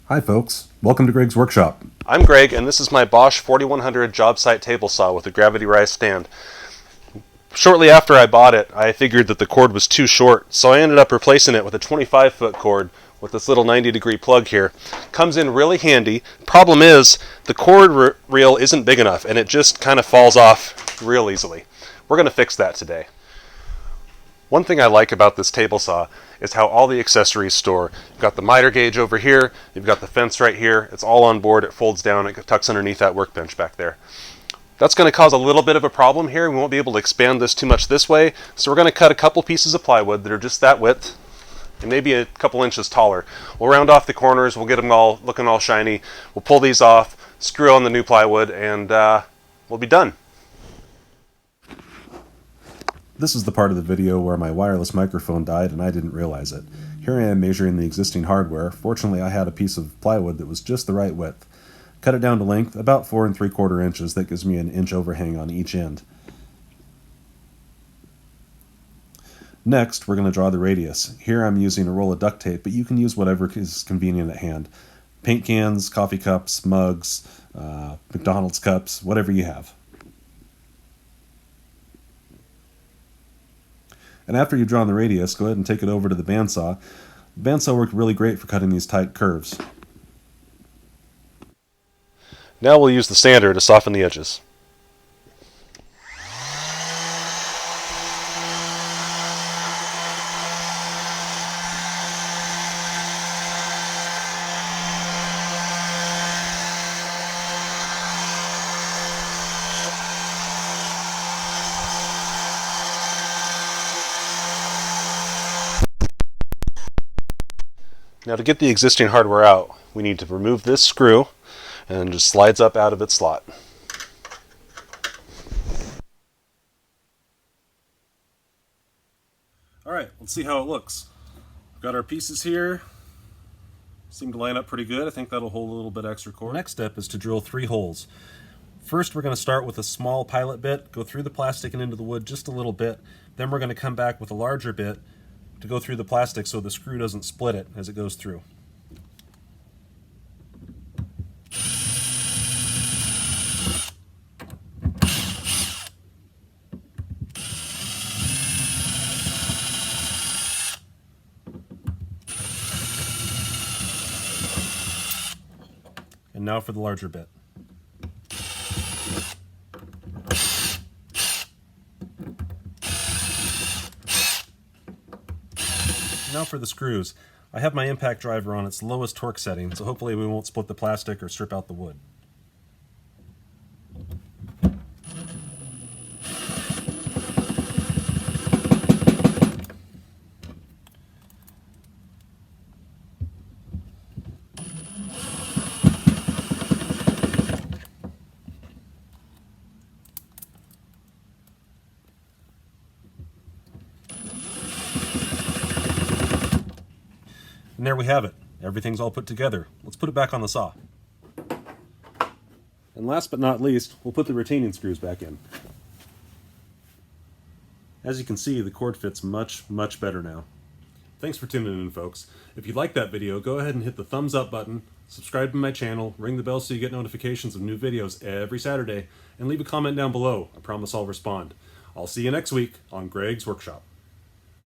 Hi folks, welcome to Greg's Workshop. I'm Greg, and this is my Bosch 4100 Jobsite table saw with a gravity rise stand. Shortly after I bought it, I figured that the cord was too short, so I ended up replacing it with a 25-foot cord with this little 90-degree plug here. Comes in really handy. Problem is, the cord reel isn't big enough, and it just kind of falls off real easily. We're going to fix that today. One thing I like about this table saw is how all the accessories store. You've got the miter gauge over here, you've got the fence right here, it's all on board, it folds down, it tucks underneath that workbench back there. That's going to cause a little bit of a problem here. We won't be able to expand this too much this way, so we're going to cut a couple pieces of plywood that are just that width, and maybe a couple inches taller. We'll round off the corners, we'll get them all looking all shiny, we'll pull these off, screw on the new plywood, and we'll be done. This is the part of the video where my wireless microphone died and I didn't realize it. Here I am measuring the existing hardware. Fortunately, I had a piece of plywood that was just the right width. Cut it down to length, about 4 3/4 inches. That gives me an inch overhang on each end. Next, we're going to draw the radius. Here I'm using a roll of duct tape, but you can use whatever is convenient at hand. Paint cans, coffee cups, mugs, McDonald's cups, whatever you have. And after you've drawn the radius, go ahead and take it over to the bandsaw. The bandsaw worked really great for cutting these tight curves. Now we'll use the sander to soften the edges. Now to get the existing hardware out, we need to remove this screw, and it just slides up out of its slot. Alright, let's see how it looks. We've got our pieces here. Seem to line up pretty good. I think that'll hold a little bit extra cord. Next step is to drill 3 holes. First, we're going to start with a small pilot bit, go through the plastic and into the wood just a little bit. Then we're going to come back with a larger bit to go through the plastic so the screw doesn't split it as it goes through. And now for the larger bit. Now for the screws. I have my impact driver on its lowest torque setting, so hopefully we won't split the plastic or strip out the wood. And there we have it. Everything's all put together. Let's put it back on the saw. And last but not least, we'll put the retaining screws back in. As you can see, the cord fits much better now. Thanks for tuning in, folks. If you liked that video, go ahead and hit the thumbs up button, subscribe to my channel, ring the bell so you get notifications of new videos every Saturday, and leave a comment down below. I promise I'll respond. I'll see you next week on Greg's Workshop.